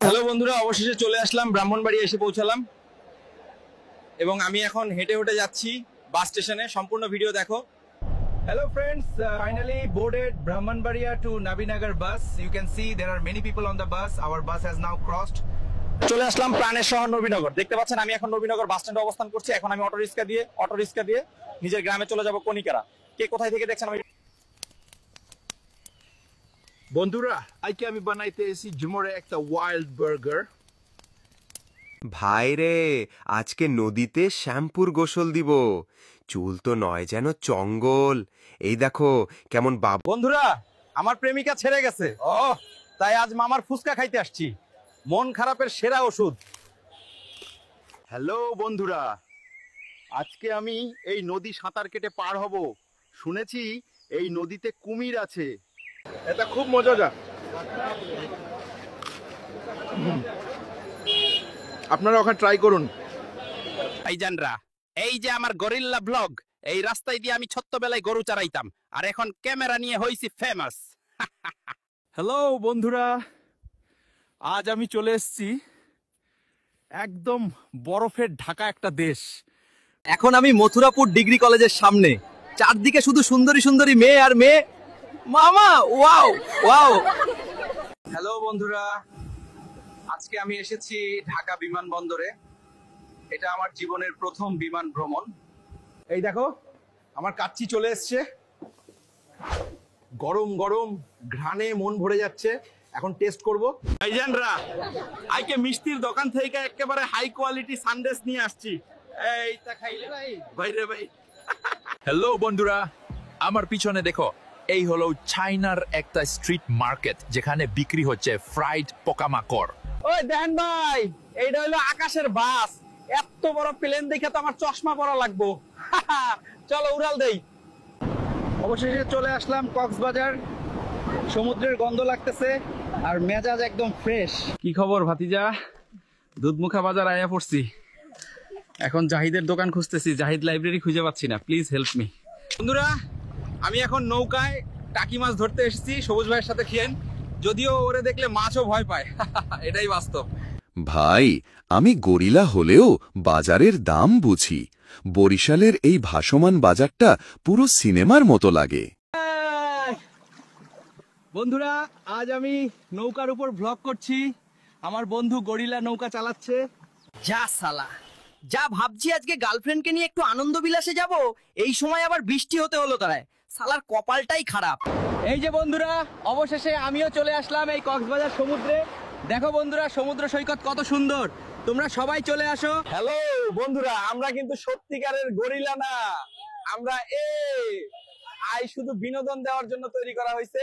Hello বন্ধুরা, অবশেষে চলে আসলাম, ব্রাহ্মণবাড়ি এসে পৌঁছালাম এবং আমি এখন হেঁটে হেঁটে যাচ্ছি বাস স্টেশনে। সম্পূর্ণ ভিডিও দেখো। Hello friends, finally boarded Brahmanbaria to Nabinagar bus. You can see there are many people on the bus. Our bus has now crossed. চলে আসলাম প্রাণের শহর নবীনগর। দেখতে পাচ্ছেন আমি এখন নবীনগর বাস স্ট্যান্ডে অবস্থান করছি। এখন আমি অটো রিক্সা দিয়ে নিজের গ্রামে চলে যাব কনিকারা। কে কোথায় থেকে দেখছেন আমি বন্ধুরা, আজকে আমি বানাইতে এসেছি ঝুমরে একটা ওয়াইল্ড বার্গার। ভাই রে, আজকে নদীতে শ্যাম্পুর গোসল দিব। চুল তো নয় যেন চঙ্গল। এই দেখো কেমন বন্ধুরা, আমার প্রেমিকা ছেড়ে গেছে, তাই আজ মামার ফুচকা খাইতে আসছি। মন খারাপের সেরা ওষুধ। হ্যালো বন্ধুরা, আজকে আমি এই নদী সাঁতার কেটে পার হব। শুনেছি এই নদীতে কুমির আছে। এটা খুব মজাদার। আপনারা ওখানে ট্রাই করুন। ভাইজানরা, এই যে আমার গরিল্লা ব্লগ, এই রাস্তায় দিয়ে আমি ছোট্টবেলায় গরু চারাইতাম, আর এখন ক্যামেরা নিয়ে হইছি ফেমাস। হ্যালো বন্ধুরা, আজ আমি চলে এসেছি একদম বরফের ঢাকা একটা দেশ। এখন আমি মথুরাপুর ডিগ্রি কলেজের সামনে, চারদিকে শুধু সুন্দরী সুন্দরী মেয়ে আর মেয়ে। মামা ওয়াও ওয়াও। হ্যালো বন্ধুরা, আজকে আমি এসেছি ঢাকা বিমানবন্দরে। এটা আমার জীবনের প্রথম বিমান ভ্রমণ। এই দেখো আমার কাচ্চি চলে এসছে, গরম গরম ঘ্রাণে মন ভরে যাচ্ছে। এখন টেস্ট করব। ভাইজানরা, আজকে মিষ্টির দোকান থেকে একেবারে হাই কোয়ালিটি সানডেস নিয়ে আসছি। এইটা খাইলে ভাই রে ভাই। হ্যালো বন্ধুরা, আমার পিছনে দেখো, এই হলো চাইনার একটা স্ট্রিট মার্কেট যেখানে বিক্রি হচ্ছে ফ্রাইড পোকামাকড়। ওই দেন ভাই, এইটা হলো আকাশের বাস। এত বড় প্লেন দেখে তো আমার চশমা পরা লাগবো। চলো উড়াল দেই। অবশেষে চলে আসলাম কক্সবাজার। সমুদ্রের গন্ধ লাগতেছে আর মেজাজ একদম ফ্রেশ। কি খবর ভাতিজা? দুধমুখা বাজার আয়া পড়ছি। এখন জাহিদের দোকান খুঁজতেছি, জাহিদ লাইব্রেরি খুঁজে পাচ্ছি না। Please help me. বন্ধুরা, আমি এখন নৌকায় টাকি মাছ ধরতে এসেছি সবুজ ভাইয়ের সাথে খেয়েন। যদিও ওরে দেখলে মাছও ভয় পায়। এটাই বাস্তব। ভাই, আমি গরিলা হলেও বাজারের দাম বুঝি। বরিশালের এই ভাসমান বাজারটা পুরো সিনেমার মতো লাগে। বন্ধুরা, আজ আমি নৌকার উপর ভ্লগ করছি। আমার বন্ধু গরিলা নৌকা চালাচ্ছে। যা সালা, যা ভাবছি আজকে গার্লফ্রেন্ডকে নিয়ে একটু আনন্দ বিলাসে যাব, এই সময় আবার বৃষ্টি হতে হলো তারায়। সালার কপালটাই খারাপ। এই যে বন্ধুরা, অবশেষে আমিও চলে আসলাম এই কক্সবাজার সমুদ্রে। দেখো বন্ধুরা, সমুদ্র সৈকত কত সুন্দর। তোমরা সবাই চলে আসো। হ্যালো বন্ধুরা, আমরা কিন্তু সত্যিকারের গরিলা না, আমরা শুধু বিনোদন দেওয়ার জন্য তৈরি করা হয়েছে।